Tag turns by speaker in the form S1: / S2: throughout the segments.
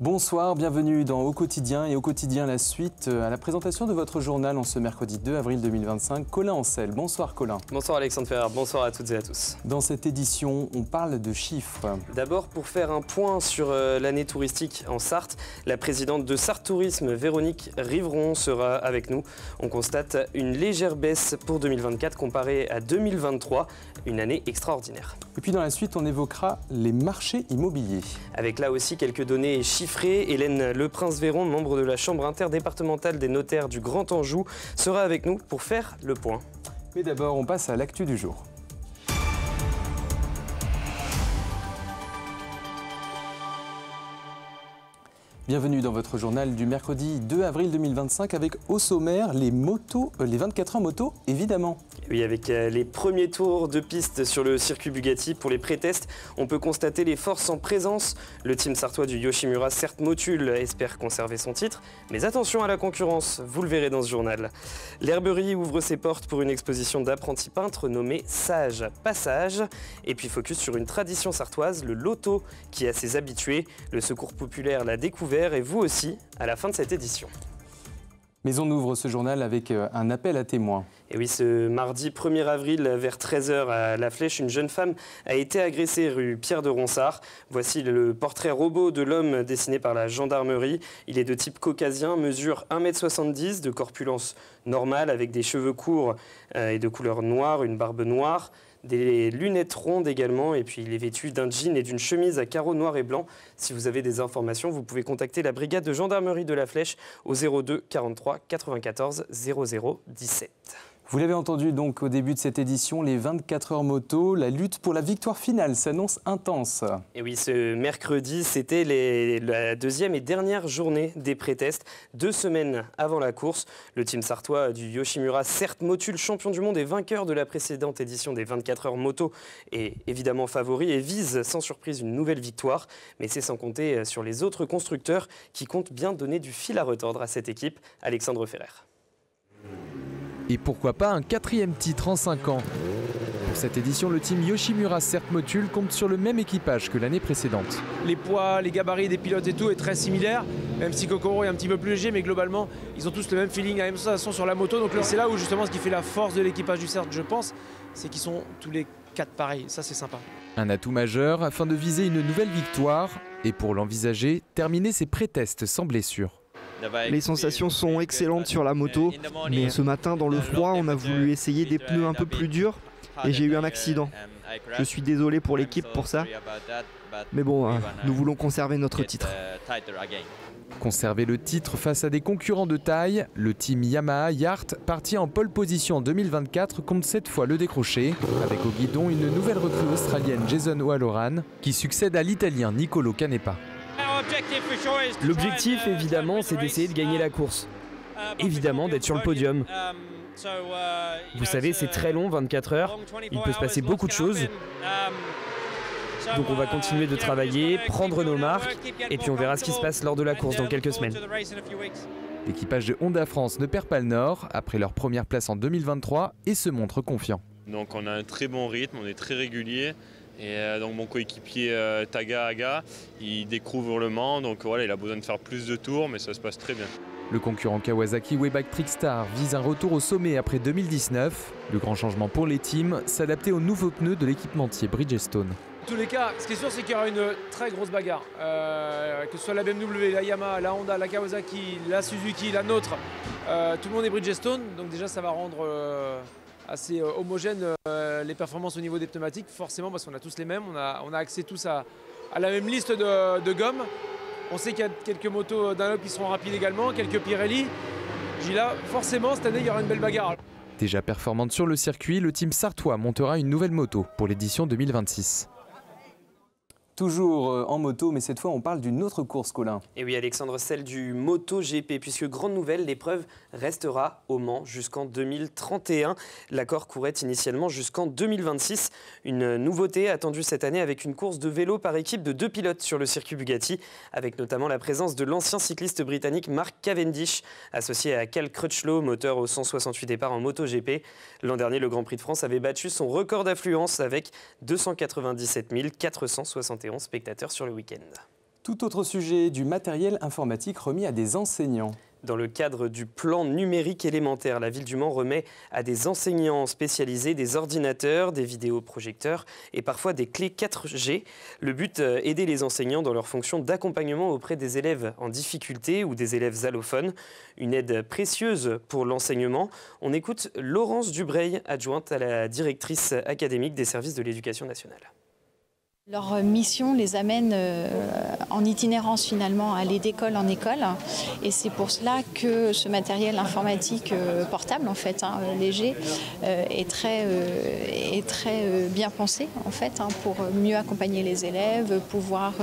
S1: Bonsoir, bienvenue dans Au Quotidien et Au Quotidien la suite à la présentation de votre journal en ce mercredi 2 avril 2025. Colin Ancel, bonsoir Colin.
S2: Bonsoir Alexandre Ferrer, bonsoir à toutes et à tous.
S1: Dans cette édition, on parle de chiffres.
S2: D'abord, pour faire un point sur l'année touristique en Sarthe, la présidente de Sarthe Tourisme, Véronique Riveron, sera avec nous. On constate une légère baisse pour 2024 comparée à 2023, une année extraordinaire.
S1: Et puis dans la suite, on évoquera les marchés immobiliers.
S2: Avec là aussi quelques données chiffrées, Hélène Leprince-Véron, membre de la Chambre interdépartementale des notaires du Grand Anjou, sera avec nous pour faire le point.
S1: Mais d'abord, on passe à l'actu du jour. Bienvenue dans votre journal du mercredi 2 avril 2025 avec au sommaire les 24 heures moto évidemment.
S2: Oui, avec les premiers tours de piste sur le circuit Bugatti pour les pré-tests, on peut constater les forces en présence. Le team sartois du Yoshimura, certes Motul, espère conserver son titre, mais attention à la concurrence, vous le verrez dans ce journal. L'Herberie ouvre ses portes pour une exposition d'apprentis peintres nommée Sage Passage. Et puis focus sur une tradition sartoise, le loto, qui a ses habitués. Le Secours populaire l'a découvert et vous aussi à la fin de cette édition.
S1: Mais on ouvre ce journal avec un appel à témoins.
S2: Et oui, ce mardi 1er avril, vers 13h à La Flèche, une jeune femme a été agressée rue Pierre de Ronsard. Voici le portrait robot de l'homme dessiné par la gendarmerie. Il est de type caucasien, mesure 1,70 m, de corpulence normale avec des cheveux courts et de couleur noire, une barbe noire. Des lunettes rondes également, et puis il est vêtu d'un jean et d'une chemise à carreaux noirs et blancs. Si vous avez des informations, vous pouvez contacter la brigade de gendarmerie de La Flèche au 02 43 94 00 17.
S1: Vous l'avez entendu donc au début de cette édition, les 24 heures moto, la lutte pour la victoire finale s'annonce intense.
S2: Et oui, ce mercredi, c'était la deuxième et dernière journée des pré-tests, 2 semaines avant la course. Le team sartois du Yoshimura, certes Motul, champion du monde et vainqueur de la précédente édition des 24 heures moto, est évidemment favori et vise sans surprise une nouvelle victoire. Mais c'est sans compter sur les autres constructeurs qui comptent bien donner du fil à retordre à cette équipe. Alexandre Ferrer.
S3: Et pourquoi pas un 4e titre en 5 ans. Pour cette édition, le team Yoshimura Certes Motul compte sur le même équipage que l'année précédente.
S4: Les poids, les gabarits des pilotes et tout est très similaire, même si Kokoro est un petit peu plus léger, mais globalement, ils ont tous le même feeling, la même sensation sur la moto. Donc c'est là où justement ce qui fait la force de l'équipage du Certes, je pense, c'est qu'ils sont tous les 4 pareils. Ça, c'est sympa.
S3: Un atout majeur afin de viser une nouvelle victoire et pour l'envisager, terminer ses pré-tests sans blessure.
S5: Les sensations sont excellentes sur la moto, mais ce matin dans le froid, on a voulu essayer des pneus un peu plus durs et j'ai eu un accident. Je suis désolé pour l'équipe pour ça, mais bon, nous voulons conserver notre titre.
S3: Conserver le titre face à des concurrents de taille, le team Yamaha Yart, parti en pole position en 2024, compte cette fois le décrocher, avec au guidon une nouvelle recrue australienne Jason O'Halloran, qui succède à l'italien Nicolo Canepa.
S6: L'objectif, évidemment, c'est d'essayer de gagner la course. Évidemment, d'être sur le podium. Vous savez, c'est très long, 24 heures. Il peut se passer beaucoup de choses. Donc on va continuer de travailler, prendre nos marques, et puis on verra ce qui se passe lors de la course dans quelques semaines.
S3: L'équipage de Honda France ne perd pas le nord, après leur première place en 2023, et se montre confiant.
S7: Donc on a un très bon rythme, on est très régulier. Et donc mon coéquipier Taga Aga, il découvre le Mans, donc voilà, il a besoin de faire plus de tours, mais ça se passe très bien.
S3: Le concurrent Kawasaki Wayback Trickstar vise un retour au sommet après 2019. Le grand changement pour les teams, s'adapter aux nouveaux pneus de l'équipementier Bridgestone.
S4: En tous les cas, ce qui est sûr, c'est qu'il y aura une très grosse bagarre. Que ce soit la BMW, la Yamaha, la Honda, la Kawasaki, la Suzuki, la nôtre, tout le monde est Bridgestone, donc déjà ça va rendre assez homogène les performances au niveau des pneumatiques, forcément parce qu'on a tous les mêmes, on a accès tous à la même liste de gommes. On sait qu'il y a quelques motos Dunlop qui seront rapides également, quelques Pirelli. Gila, forcément cette année il y aura une belle bagarre.
S3: Déjà performante sur le circuit, le team sartois montera une nouvelle moto pour l'édition 2026.
S1: Toujours en moto, mais cette fois on parle d'une autre course, Colin.
S2: Et oui Alexandre, celle du MotoGP, puisque grande nouvelle, l'épreuve restera au Mans jusqu'en 2031. L'accord courait initialement jusqu'en 2026. Une nouveauté attendue cette année avec une course de vélo par équipe de 2 pilotes sur le circuit Bugatti, avec notamment la présence de l'ancien cycliste britannique Mark Cavendish, associé à Cal Crutchlow, moteur aux 168 départs en MotoGP. L'an dernier, le Grand Prix de France avait battu son record d'affluence avec 297 471 spectateurs sur le week-end.
S1: Tout autre sujet, du matériel informatique remis à des enseignants.
S2: Dans le cadre du plan numérique élémentaire, la ville du Mans remet à des enseignants spécialisés des ordinateurs, des vidéoprojecteurs et parfois des clés 4G. Le but, aider les enseignants dans leur fonction d'accompagnement auprès des élèves en difficulté ou des élèves allophones. Une aide précieuse pour l'enseignement. On écoute Laurence Dubreuil, adjointe à la directrice académique des services de l'éducation nationale.
S8: Leur mission les amène en itinérance finalement, aller d'école en école, et c'est pour cela que ce matériel informatique portable en fait, léger, est très bien pensé en fait, pour mieux accompagner les élèves, pouvoir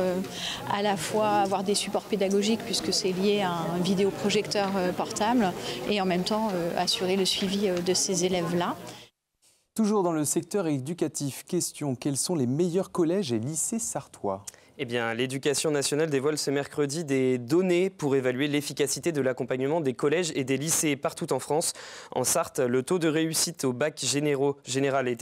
S8: à la fois avoir des supports pédagogiques puisque c'est lié à un vidéoprojecteur portable et en même temps assurer le suivi de ces élèves-là.
S1: Toujours dans le secteur éducatif, question, quels sont les meilleurs collèges et lycées sarthois ?
S2: Eh bien, l'Éducation nationale dévoile ce mercredi des données pour évaluer l'efficacité de l'accompagnement des collèges et des lycées partout en France. En Sarthe, le taux de réussite au bac général et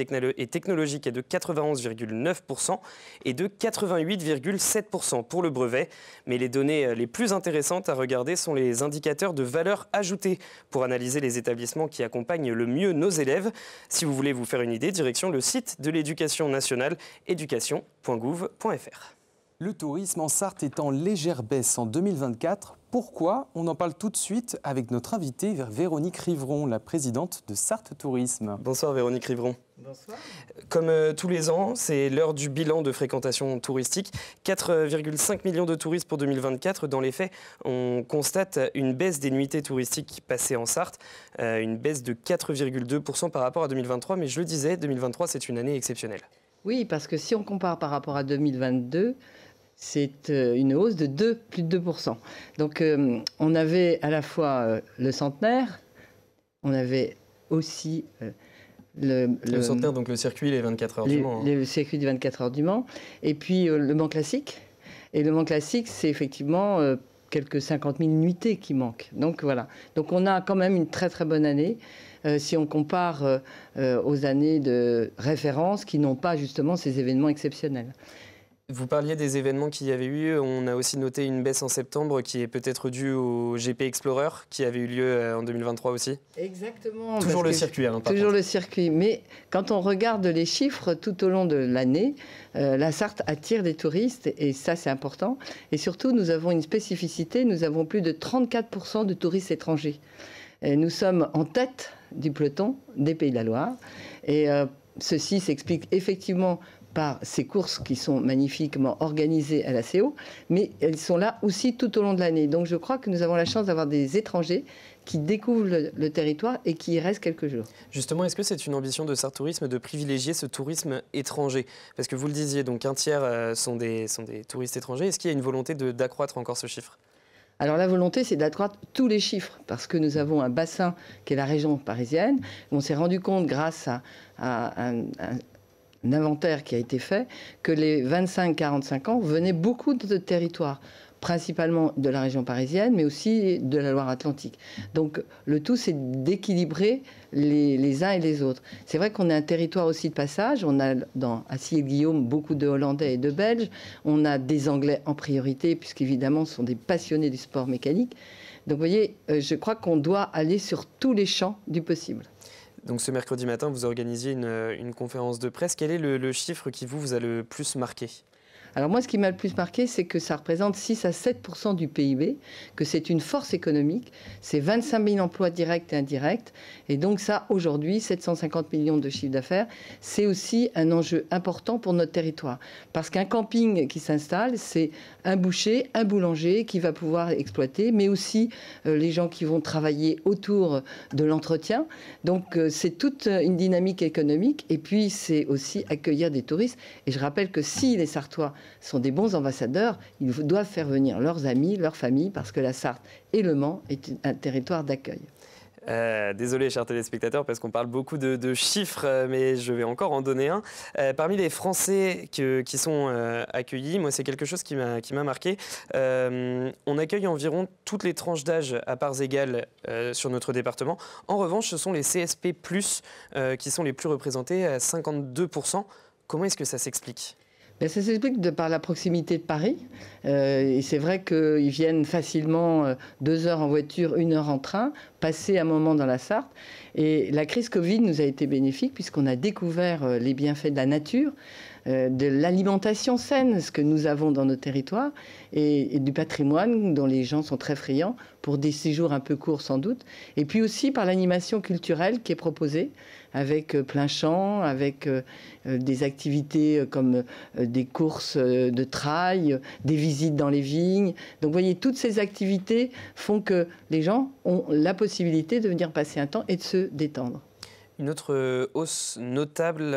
S2: technologique est de 91,9% et de 88,7% pour le brevet. Mais les données les plus intéressantes à regarder sont les indicateurs de valeur ajoutée pour analyser les établissements qui accompagnent le mieux nos élèves. Si vous voulez vous faire une idée, direction le site de l'Éducation nationale, education.gouv.fr.
S1: Le tourisme en Sarthe est en légère baisse en 2024. Pourquoi ? On en parle tout de suite avec notre invitée Véronique Rivron, la présidente de Sarthe Tourisme.
S2: Bonsoir Véronique Rivron.
S9: Bonsoir.
S2: Comme tous les ans, c'est l'heure du bilan de fréquentation touristique. 4,5 millions de touristes pour 2024. Dans les faits, on constate une baisse des nuitées touristiques passées en Sarthe, une baisse de 4,2% par rapport à 2023. Mais je le disais, 2023, c'est une année exceptionnelle.
S9: Oui, parce que si on compare par rapport à 2022, c'est une hausse de plus de 2%. Donc on avait à la fois le centenaire, on avait aussi
S2: le centenaire, donc le circuit les 24 heures du Mans.
S9: Le circuit des 24 heures du Mans, et puis le Mans classique. Et le Mans classique, c'est effectivement quelques 50 000 nuitées qui manquent. Donc voilà. Donc on a quand même une très très bonne année. Si on compare aux années de référence qui n'ont pas justement ces événements exceptionnels.
S2: Vous parliez des événements qu'il y avait eu. On a aussi noté une baisse en septembre qui est peut-être due au GP Explorer qui avait eu lieu en 2023 aussi.
S9: Exactement.
S2: Toujours le circuit.
S9: Toujours le circuit. Mais quand on regarde les chiffres tout au long de l'année, la Sarthe attire des touristes et ça c'est important. Et surtout nous avons une spécificité, nous avons plus de 34% de touristes étrangers. Et nous sommes en tête du peloton des Pays de la Loire. Et ceci s'explique effectivement par ces courses qui sont magnifiquement organisées à la CO, mais elles sont là aussi tout au long de l'année. Donc je crois que nous avons la chance d'avoir des étrangers qui découvrent le territoire et qui y restent quelques jours.
S2: Justement, est-ce que c'est une ambition de Sarthe Tourisme de privilégier ce tourisme étranger ? Parce que vous le disiez, donc un tiers sont des touristes étrangers. Est-ce qu'il y a une volonté d'accroître encore ce chiffre ?
S9: Alors la volonté, c'est d'accroître tous les chiffres, parce que nous avons un bassin qui est la région parisienne. On s'est rendu compte, grâce à un inventaire qui a été fait, que les 25-45 ans venaient beaucoup de territoires, principalement de la région parisienne, mais aussi de la Loire-Atlantique. Donc le tout, c'est d'équilibrer les uns et les autres. C'est vrai qu'on a un territoire aussi de passage. On a à Sille-Guillaume beaucoup de Hollandais et de Belges. On a des Anglais en priorité, puisqu'évidemment, ce sont des passionnés du sport mécanique. Donc vous voyez, je crois qu'on doit aller sur tous les champs du possible.
S2: Donc ce mercredi matin, vous organisiez une conférence de presse. Quel est le chiffre qui vous a le plus marqué ?
S9: Alors moi, ce qui m'a le plus marqué, c'est que ça représente 6 à 7% du PIB, que c'est une force économique, c'est 25 000 emplois directs et indirects, et donc ça, aujourd'hui, 750 millions de chiffre d'affaires, c'est aussi un enjeu important pour notre territoire. Parce qu'un camping qui s'installe, c'est un boucher, un boulanger qui va pouvoir exploiter, mais aussi les gens qui vont travailler autour de l'entretien. Donc c'est toute une dynamique économique, et puis c'est aussi accueillir des touristes. Et je rappelle que si les Sarthois sont des bons ambassadeurs, ils doivent faire venir leurs amis, leurs familles, parce que la Sarthe et le Mans est un territoire d'accueil.
S2: Désolé, chers téléspectateurs, parce qu'on parle beaucoup de chiffres, mais je vais encore en donner un. Parmi les Français qui sont accueillis, moi, c'est quelque chose qui m'a marqué. On accueille environ toutes les tranches d'âge à parts égales sur notre département. En revanche, ce sont les CSP+, qui sont les plus représentés à 52%. Comment est-ce que ça s'explique ?
S9: Ça s'explique par la proximité de Paris. Et c'est vrai qu'ils viennent facilement 2 heures en voiture, 1 heure en train, passer un moment dans la Sarthe. Et la crise Covid nous a été bénéfique puisqu'on a découvert les bienfaits de la nature, de l'alimentation saine, ce que nous avons dans nos territoires, et du patrimoine dont les gens sont très friands pour des séjours un peu courts sans doute. Et puis aussi par l'animation culturelle qui est proposée, avec plein champ, avec des activités comme des courses de trail, des visites dans les vignes. Donc vous voyez, toutes ces activités font que les gens ont la possibilité de venir passer un temps et de se détendre.
S2: Une autre hausse notable,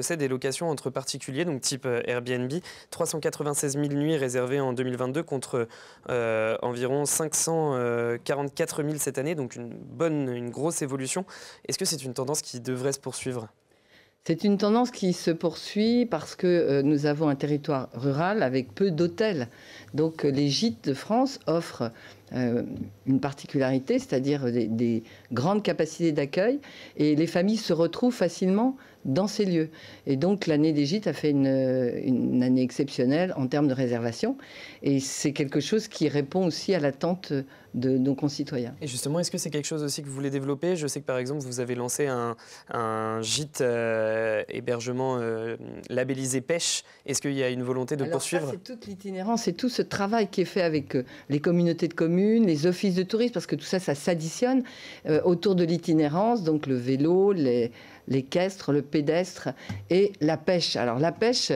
S2: c'est des locations entre particuliers, donc type Airbnb. 396 000 nuits réservées en 2022 contre environ 544 000 cette année, donc une grosse évolution. Est-ce que c'est une tendance qui devrait se poursuivre ?
S9: C'est une tendance qui se poursuit parce que nous avons un territoire rural avec peu d'hôtels. Donc les gîtes de France offrent une particularité, c'est-à-dire des grandes capacités d'accueil, et les familles se retrouvent facilement dans ces lieux. Et donc l'année des gîtes a fait une année exceptionnelle en termes de réservation, et c'est quelque chose qui répond aussi à l'attente de nos concitoyens.
S2: Et justement, est-ce que c'est quelque chose aussi que vous voulez développer ? Je sais que par exemple, vous avez lancé un gîte hébergement labellisé pêche. Est-ce qu'il y a une volonté de poursuivre ?
S9: C'est toute l'itinérance, c'est tout ce travail qui est fait avec les communautés de communes, les offices de tourisme, parce que tout ça, ça s'additionne autour de l'itinérance, donc le vélo, l'équestre, le pédestre et la pêche. Alors la pêche,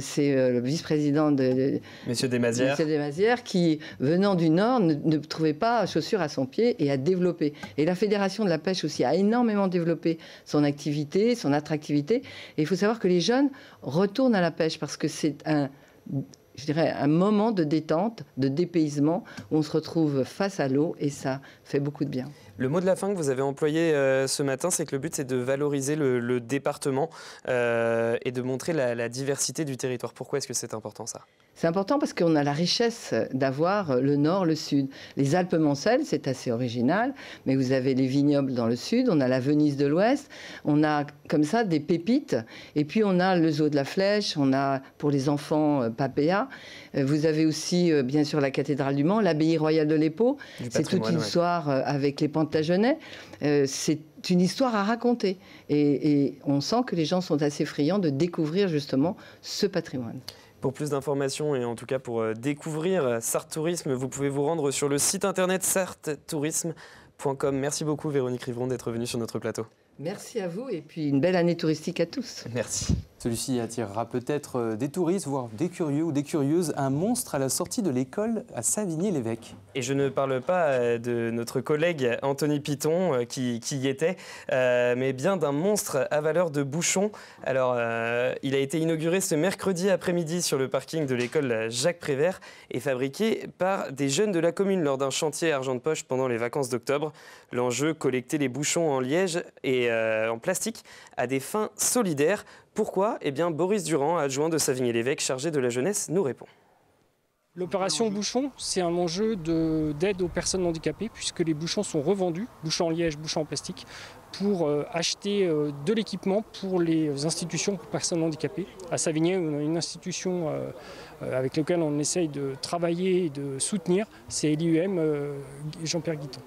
S9: c'est le vice-président de
S2: Monsieur Desmazières
S9: qui, venant du Nord, ne trouvait pas chaussures à son pied et a développé. Et la Fédération de la pêche aussi a énormément développé son activité, son attractivité. Et il faut savoir que les jeunes retournent à la pêche parce que c'est un moment de détente, de dépaysement, où on se retrouve face à l'eau et ça fait beaucoup de bien.
S2: Le mot de la fin que vous avez employé ce matin, c'est que le but, c'est de valoriser le département et de montrer la diversité du territoire. Pourquoi est-ce que c'est important, ça ?
S9: C'est important parce qu'on a la richesse d'avoir le nord, le sud. Les Alpes-Mancelles, c'est assez original, mais vous avez les vignobles dans le sud, on a la Venise de l'ouest, on a comme ça des pépites, et puis on a le zoo de la Flèche, on a pour les enfants Papéa, vous avez aussi bien sûr la cathédrale du Mans, l'abbaye royale de l'Épau, c'est toute une histoire avec les Plantagenets, c'est une histoire à raconter, et on sent que les gens sont assez friands de découvrir justement ce patrimoine.
S2: Pour plus d'informations et en tout cas pour découvrir Sarthe Tourisme, vous pouvez vous rendre sur le site internet sarthetourisme.com. Merci beaucoup Véronique Rivron d'être venue sur notre plateau.
S9: Merci à vous et puis une belle année touristique à tous.
S2: Merci.
S1: Celui-ci attirera peut-être des touristes, voire des curieux ou des curieuses. Un monstre à la sortie de l'école à Savigny-l'Évêque.
S2: Et je ne parle pas de notre collègue Anthony Piton qui y était, mais bien d'un monstre à valeur de bouchon. Alors, il a été inauguré ce mercredi après-midi sur le parking de l'école Jacques Prévert et fabriqué par des jeunes de la commune lors d'un chantier argent de poche pendant les vacances d'octobre. L'enjeu, collecter les bouchons en liège et en plastique à des fins solidaires. Pourquoi ? Eh bien, Boris Durand, adjoint de Savigny-l'Évêque chargé de la jeunesse, nous répond.
S10: L'opération Bouchon, c'est un enjeu d'aide aux personnes handicapées puisque les bouchons sont revendus, bouchons en liège, bouchons en plastique, pour acheter de l'équipement pour les institutions pour personnes handicapées. À Savigny, on a une institution avec laquelle on essaye de travailler et de soutenir, c'est l'IUM Jean-Pierre Guiton.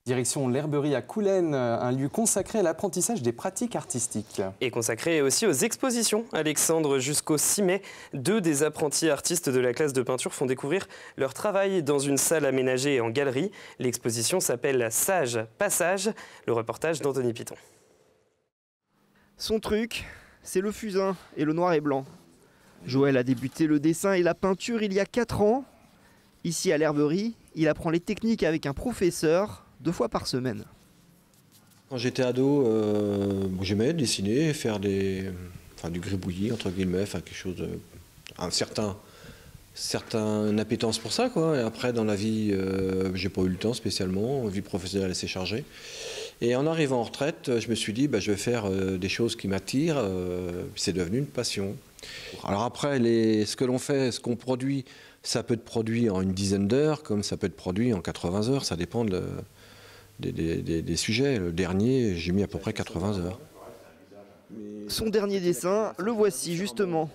S1: Direction l'Herberie à Coulennes, un lieu consacré à l'apprentissage des pratiques artistiques.
S2: Et consacré aussi aux expositions. Alexandre, jusqu'au 6 mai, 2 des apprentis artistes de la classe de peinture font découvrir leur travail dans une salle aménagée en galerie. L'exposition s'appelle Sage Passage, le reportage d'Anthony Piton.
S5: Son truc, c'est le fusain et le noir et blanc. Joël a débuté le dessin et la peinture il y a 4 ans. Ici à l'Herberie, il apprend les techniques avec un professeur 2 fois par semaine.
S11: Quand j'étais ado, j'aimais dessiner, faire du gribouillis, entre guillemets, quelque chose un certain appétence pour ça, quoi. Et après, dans la vie, j'ai pas eu le temps spécialement, vie professionnelle assez chargée. Et en arrivant en retraite, je me suis dit, je vais faire des choses qui m'attirent. C'est devenu une passion. Alors après, ce que l'on fait, ce qu'on produit, ça peut être produit en une dizaine d'heures, comme ça peut être produit en 80 heures. Ça dépend des sujets. Le dernier, j'ai mis à peu près 80 heures.
S5: Son dernier dessin, le voici justement.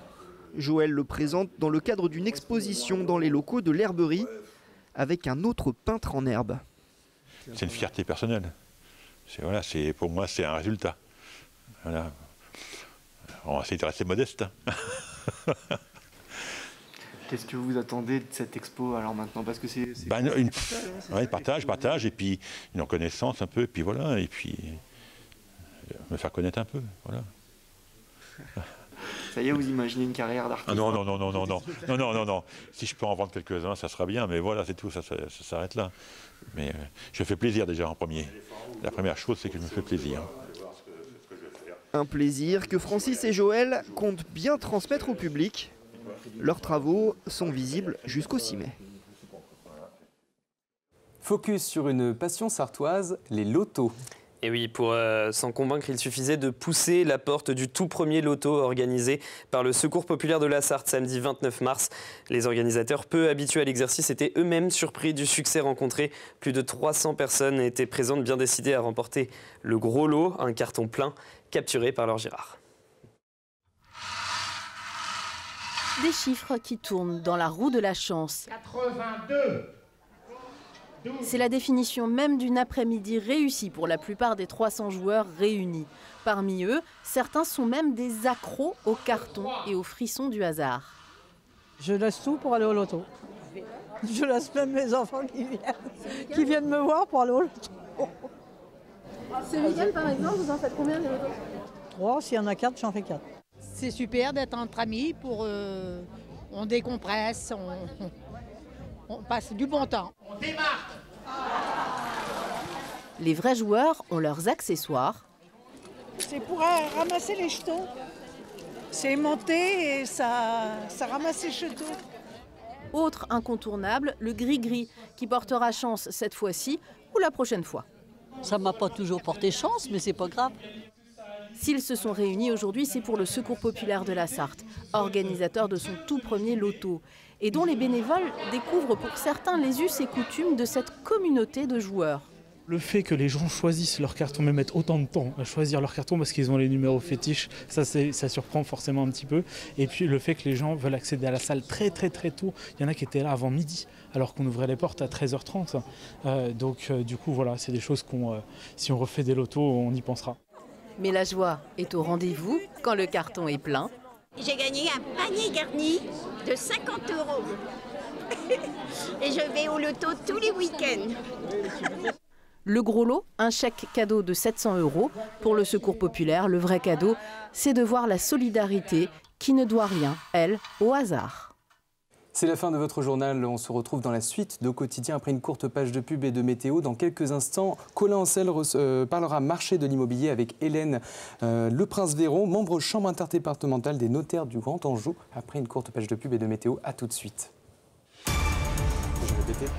S5: Joël le présente dans le cadre d'une exposition dans les locaux de l'Herberie avec un autre peintre en herbe.
S12: C'est une fierté personnelle. Voilà, pour moi, c'est un résultat. Voilà. On va essayer de rester modeste.
S5: Qu'est-ce que vous attendez de cette expo alors maintenant? Parce que
S12: partage, et puis une reconnaissance un peu, et puis voilà, et puis me faire connaître un peu, voilà.
S5: Ça y est, vous imaginez une carrière d'artiste?
S12: Non. Si je peux en vendre quelques-uns, ça sera bien, mais voilà, c'est tout, ça s'arrête là. Mais je fais plaisir déjà en premier. La première chose, c'est que je me fais plaisir.
S5: Un plaisir que Francis et Joël comptent bien transmettre au public. Leurs travaux sont visibles jusqu'au 6 mai.
S1: Focus sur une passion sartoise, les lotos.
S2: Et oui, pour s'en convaincre, il suffisait de pousser la porte du tout premier loto organisé par le Secours populaire de la Sarthe samedi 29 mars. Les organisateurs, peu habitués à l'exercice, étaient eux-mêmes surpris du succès rencontré. Plus de 300 personnes étaient présentes, bien décidées à remporter le gros lot, un carton plein capturé par leur Girard.
S13: Des chiffres qui tournent dans la roue de la chance.
S14: 82.
S13: C'est la définition même d'une après-midi réussie pour la plupart des 300 joueurs réunis. Parmi eux, certains sont même des accros aux cartons et aux frissons du hasard.
S14: Je laisse tout pour aller au loto. Je laisse même mes enfants qui viennent me voir pour aller au loto.
S13: Ce week-end, par exemple, vous en faites combien des lotos?
S14: 3, s'il y en a 4, j'en fais 4.
S15: C'est super d'être entre amis, on décompresse, on passe du bon temps.
S14: On démarre.
S13: Les vrais joueurs ont leurs accessoires.
S14: C'est pour ramasser les jetons. C'est monter et ça ramasse les jetons.
S13: Autre incontournable, le gris-gris, qui portera chance cette fois-ci ou la prochaine fois.
S14: Ça m'a pas toujours porté chance, mais c'est pas grave.
S13: S'ils se sont réunis aujourd'hui, c'est pour le Secours populaire de la Sarthe, organisateur de son tout premier loto, et dont les bénévoles découvrent pour certains les us et coutumes de cette communauté de joueurs.
S16: Le fait que les gens choisissent leur carton, même mettent autant de temps à choisir leur carton parce qu'ils ont les numéros fétiches, ça surprend forcément un petit peu. Et puis le fait que les gens veulent accéder à la salle très tôt, il y en a qui étaient là avant midi, alors qu'on ouvrait les portes à 13h30. Du coup, voilà, c'est des choses si on refait des lotos, on y pensera.
S13: Mais la joie est au rendez-vous quand le carton est plein.
S17: J'ai gagné un panier garni de 50 €. Et je vais au loto tous les week-ends.
S13: Le gros lot, un chèque cadeau de 700 €. Pour le Secours populaire, le vrai cadeau, c'est de voir la solidarité qui ne doit rien, elle, au hasard.
S1: C'est la fin de votre journal. On se retrouve dans la suite d'Au quotidien après une courte page de pub et de météo. Dans quelques instants, Colin Ancel parlera marché de l'immobilier avec Hélène Le Prince-Véron, membre chambre interdépartementale des notaires du Grand Anjou. Après une courte page de pub et de météo, à tout de suite. Je vais répéter.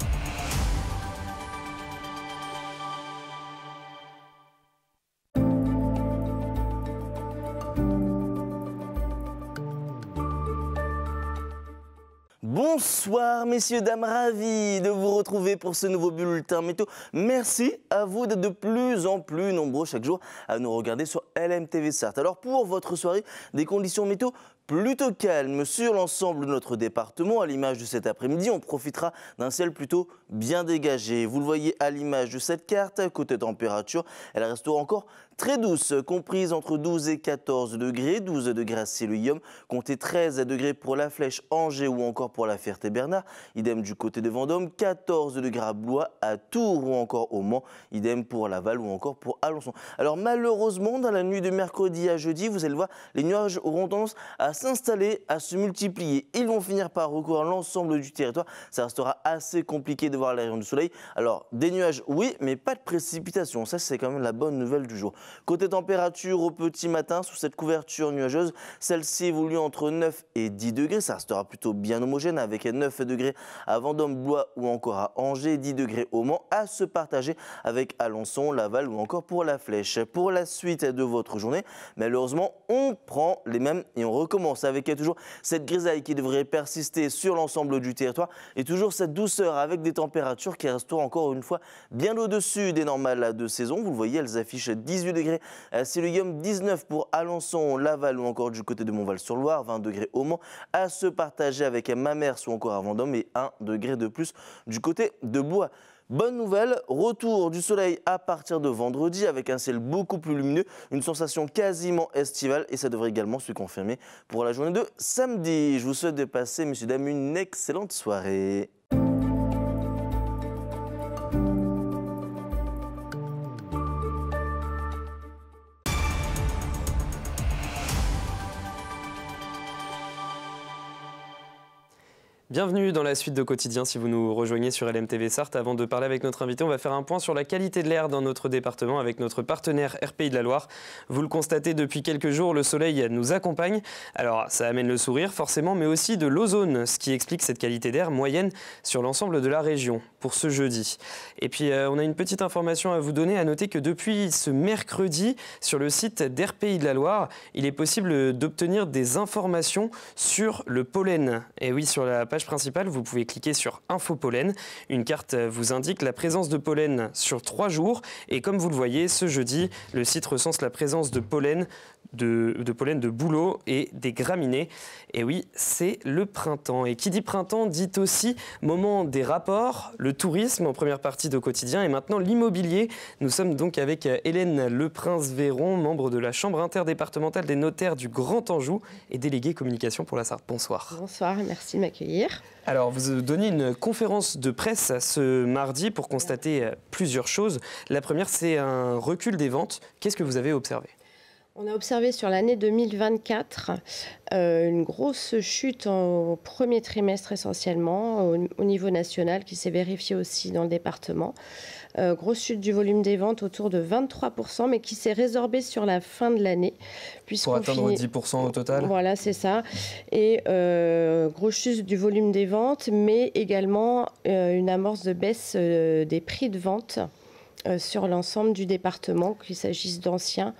S18: Bonsoir messieurs, dames, ravi de vous retrouver pour ce nouveau bulletin météo. Merci à vous d'être de plus en plus nombreux chaque jour à nous regarder sur LMTV Sarthe. Alors pour votre soirée, des conditions météo plutôt calme sur l'ensemble de notre département. À l'image de cet après-midi, on profitera d'un ciel plutôt bien dégagé. Vous le voyez à l'image de cette carte. Côté température, elle restera encore très douce, comprise entre 12 et 14 degrés. 12 degrés à Céluium, comptez 13 degrés pour la Flèche, Angers ou encore pour la Ferté-Bernard. Idem du côté de Vendôme, 14 degrés à Blois, à Tours ou encore au Mans. Idem pour Laval ou encore pour Alençon. Alors malheureusement, dans la nuit de mercredi à jeudi, vous allez le voir, les nuages auront tendance à s'installer, à se multiplier. Ils vont finir par recouvrir l'ensemble du territoire. Ça restera assez compliqué de voir les rayons du soleil. Alors, des nuages, oui, mais pas de précipitations. Ça, c'est quand même la bonne nouvelle du jour. Côté température, au petit matin, sous cette couverture nuageuse, celle-ci évolue entre 9 et 10 degrés. Ça restera plutôt bien homogène avec 9 degrés à Vendôme, Blois ou encore à Angers, 10 degrés au Mans, à se partager avec Alençon, Laval ou encore pour la Flèche. Pour la suite de votre journée, malheureusement, on prend les mêmes et on recommence commence avec toujours cette grisaille qui devrait persister sur l'ensemble du territoire et toujours cette douceur avec des températures qui resteront encore une fois bien au-dessus des normales de saison. Vous le voyez, elles affichent 18 degrés à Siluguem, 19 pour Alençon, Laval ou encore du côté de Montval-sur-Loire, 20 degrés au Mans, à se partager avec Mamers ou encore à Vendôme et 1 degré de plus du côté de Blois. Bonne nouvelle, retour du soleil à partir de vendredi avec un ciel beaucoup plus lumineux, une sensation quasiment estivale et ça devrait également se confirmer pour la journée de samedi. Je vous souhaite de passer, messieurs, dames, une excellente soirée.
S2: Bienvenue dans la suite de Quotidien si vous nous rejoignez sur LMTV Sarthe. Avant de parler avec notre invité, on va faire un point sur la qualité de l'air dans notre département avec notre partenaire RPI de la Loire. Vous le constatez depuis quelques jours, le soleil nous accompagne. Alors ça amène le sourire forcément, mais aussi de l'ozone, ce qui explique cette qualité d'air moyenne sur l'ensemble de la région pour ce jeudi. Et puis on a une petite information à vous donner, à noter que depuis ce mercredi, sur le site d'RPI de la Loire, il est possible d'obtenir des informations sur le pollen. Et oui, sur la page principale, vous pouvez cliquer sur Info Pollen. Une carte vous indique la présence de pollen sur 3 jours. Et comme vous le voyez, ce jeudi, le site recense la présence de pollen de bouleau et des graminées. Et oui, c'est le printemps. Et qui dit printemps dit aussi moment des rapports, le tourisme en première partie de Quotidien et maintenant l'immobilier. Nous sommes donc avec Hélène Leprince-Véron, membre de la Chambre interdépartementale des notaires du Grand Anjou et déléguée communication pour la Sarthe. Bonsoir.
S19: Bonsoir, merci de m'accueillir.
S2: Alors, vous donnez une conférence de presse ce mardi pour constater plusieurs choses. La première, c'est un recul des ventes. Qu'est-ce que vous avez observé ?
S19: On a observé sur l'année 2024 une grosse chute au premier trimestre essentiellement au niveau national qui s'est vérifiée aussi dans le département. Grosse chute du volume des ventes autour de 23%, mais qui s'est résorbée sur la fin de l'année.
S2: Pour atteindre 10% au total ?
S19: Voilà, c'est ça. Et grosse chute du volume des ventes, mais également une amorce de baisse des prix de vente sur l'ensemble du département, qu'il s'agisse d'anciens,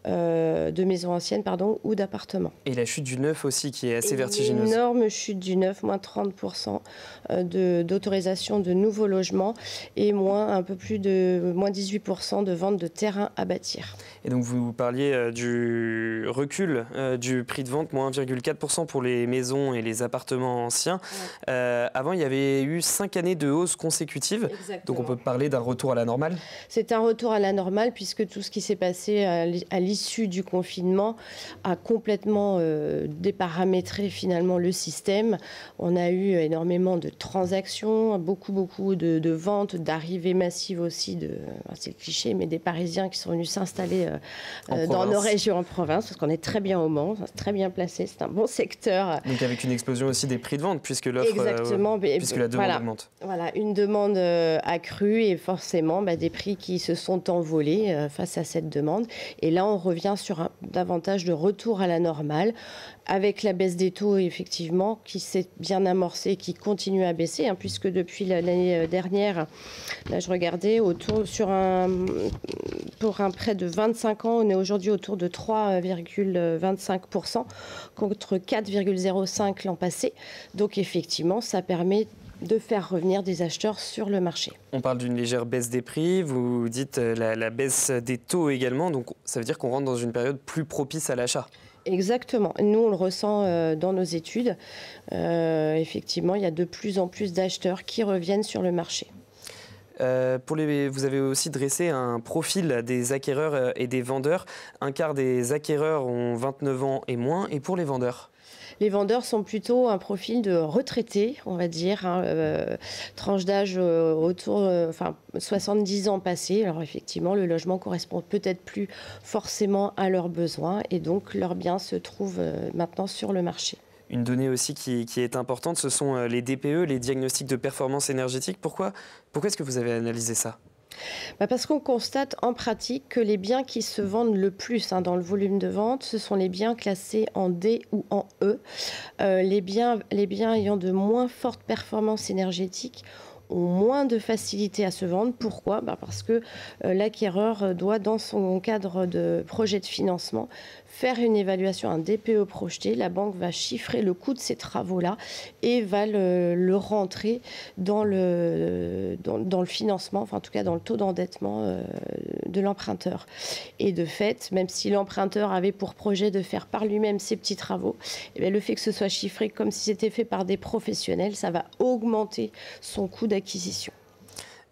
S19: de maisons anciennes ou d'appartements.
S2: Et la chute du neuf aussi qui est assez vertigineuse.
S19: Une énorme chute du neuf, moins 30% d'autorisation de nouveaux logements et moins 18% de vente de terrains à bâtir.
S2: Et donc vous parliez du recul du prix de vente, moins 1,4% pour les maisons et les appartements anciens. Ouais. Avant, il y avait eu 5 années de hausse consécutive. Exactement. Donc on peut parler d'un retour à la normale ?
S19: C'est un retour à la normale puisque tout ce qui s'est passé à l'issue du confinement a complètement déparamétré finalement le système. On a eu énormément de transactions, beaucoup de ventes, d'arrivées massives aussi, c'est le cliché, mais des Parisiens qui sont venus s'installer dans nos régions en province, parce qu'on est très bien au Mans, très bien placé, c'est un bon secteur.
S2: Donc avec une explosion aussi des prix de vente, puisque l'offre, puisque la demande augmente.
S19: Voilà, une demande accrue et forcément des prix qui se sont envolés face à cette demande. Et là, on revient sur davantage de retour à la normale, avec la baisse des taux, effectivement, qui s'est bien amorcée, qui continue à baisser, puisque depuis l'année dernière, là je regardais, pour un prêt de 25 ans, on est aujourd'hui autour de 3,25% contre 4,05% l'an passé. Donc effectivement, ça permet de faire revenir des acheteurs sur le marché.
S2: On parle d'une légère baisse des prix, vous dites la baisse des taux également, donc ça veut dire qu'on rentre dans une période plus propice à l'achat.
S19: Exactement. Nous, on le ressent dans nos études. Effectivement, il y a de plus en plus d'acheteurs qui reviennent sur le marché.
S2: Vous avez aussi dressé un profil des acquéreurs et des vendeurs. Un quart des acquéreurs ont 29 ans et moins. Et pour les vendeurs ?
S19: Les vendeurs sont plutôt un profil de retraités, on va dire, tranche d'âge autour 70 ans passés. Alors effectivement, le logement correspond peut-être plus forcément à leurs besoins et donc leurs biens se trouvent maintenant sur le marché.
S2: Une donnée aussi qui est importante, ce sont les DPE, les diagnostics de performance énergétique. Pourquoi est-ce que vous avez analysé ça ?
S19: Parce qu'on constate en pratique que les biens qui se vendent le plus dans le volume de vente, ce sont les biens classés en D ou en E. Les biens ayant de moins fortes performances énergétiques ont moins de facilité à se vendre. Pourquoi ? Parce que l'acquéreur doit, dans son cadre de projet de financement, faire une évaluation, un DPE projeté. La banque va chiffrer le coût de ces travaux-là et va le rentrer dans le financement, enfin en tout cas dans le taux d'endettement de l'emprunteur. Et de fait, même si l'emprunteur avait pour projet de faire par lui-même ces petits travaux, eh bien, le fait que ce soit chiffré comme si c'était fait par des professionnels, ça va augmenter son coût d'acquisition.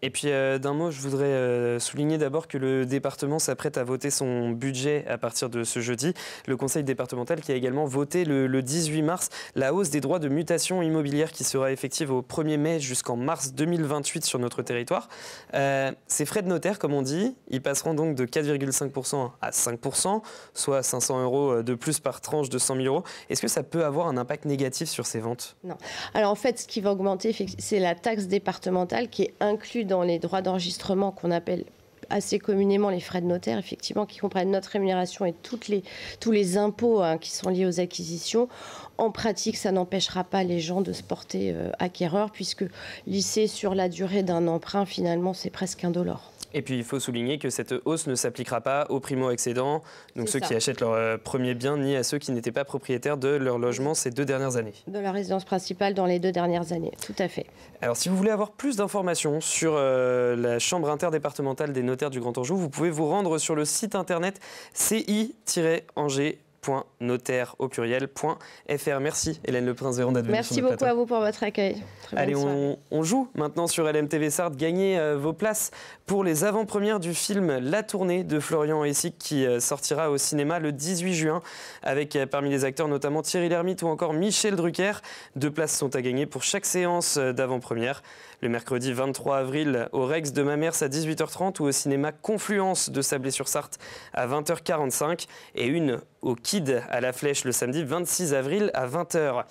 S2: Et puis d'un mot, je voudrais souligner d'abord que le département s'apprête à voter son budget à partir de ce jeudi. Le conseil départemental qui a également voté le 18 mars la hausse des droits de mutation immobilière qui sera effective au 1er mai jusqu'en mars 2028 sur notre territoire. Ces frais de notaire, comme on dit, ils passeront donc de 4,5% à 5%, soit 500 € de plus par tranche de 100 000 €. Est-ce que ça peut avoir un impact négatif sur ces ventes ?
S19: Non. Alors en fait, ce qui va augmenter, c'est la taxe départementale qui est inclue dans les droits d'enregistrement qu'on appelle assez communément les frais de notaire, effectivement, qui comprennent notre rémunération et tous les impôts qui sont liés aux acquisitions. En pratique, ça n'empêchera pas les gens de se porter acquéreurs, puisque lisser sur la durée d'un emprunt, finalement, c'est presque indolore.
S2: Et puis, il faut souligner que cette hausse ne s'appliquera pas aux primo-accédants, donc ceux qui achètent leur premier bien, ni à ceux qui n'étaient pas propriétaires de leur logement ces 2 dernières années.
S19: De la résidence principale dans les 2 dernières années, tout à fait.
S2: Alors, si vous voulez avoir plus d'informations sur la Chambre interdépartementale des notaires du Grand Anjou, vous pouvez vous rendre sur le site internet ci-angers.notaire au pluriel.fr. Merci Hélène Le Prince-Véran d'être venue sur notre plateau.
S19: Merci beaucoup à vous pour votre accueil.
S2: Allez, on joue maintenant sur LMTV Sarthe. Gagnez vos places pour les avant-premières du film La Tournée de Florian Hessig qui sortira au cinéma le 18 juin avec parmi les acteurs notamment Thierry Lhermitte ou encore Michel Drucker. 2 places sont à gagner pour chaque séance d'avant-première. Le mercredi 23 avril au Rex de Mamers à 18h30 ou au cinéma Confluence de Sablé-sur-Sarthe à 20h45 et une au Kid à La Flèche le samedi 26 avril à 20h.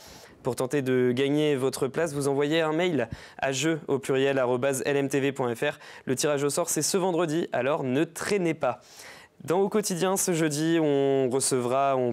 S2: Pour tenter de gagner votre place, vous envoyez un mail à jeu@lmtv.fr. Le tirage au sort, c'est ce vendredi, alors ne traînez pas. Dans Au Quotidien, ce jeudi, on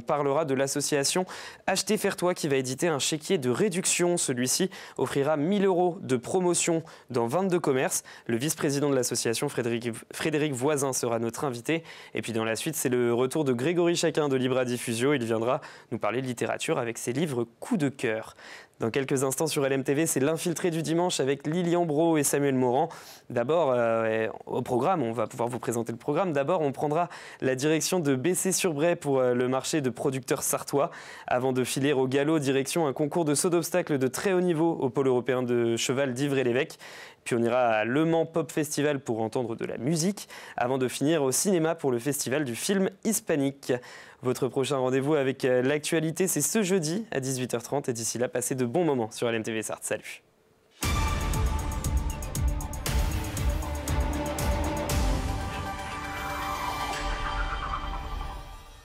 S2: parlera de l'association Acheter Faire Toi qui va éditer un chéquier de réduction. Celui-ci offrira 1 000 € de promotion dans 22 commerces. Le vice-président de l'association, Frédéric Voisin, sera notre invité. Et puis dans la suite, c'est le retour de Grégory Chaquin de Libra Diffusio. Il viendra nous parler de littérature avec ses livres Coup de cœur. Dans quelques instants sur LMTV, c'est l'infiltré du dimanche avec Lilian Brault et Samuel Morand. D'abord, au programme, on va pouvoir vous présenter le programme. D'abord, on prendra la direction de Bessay-sur-Bray pour le marché de producteurs sartois. Avant de filer au galop, direction un concours de saut d'obstacles de très haut niveau au pôle européen de cheval d'Ivry-l'Évêque. Puis on ira à Le Mans Pop Festival pour entendre de la musique, avant de finir au cinéma pour le festival du film hispanique. Votre prochain rendez-vous avec l'actualité, c'est ce jeudi à 18h30. Et d'ici là, passez de bons moments sur LMTV Sarthe. Salut.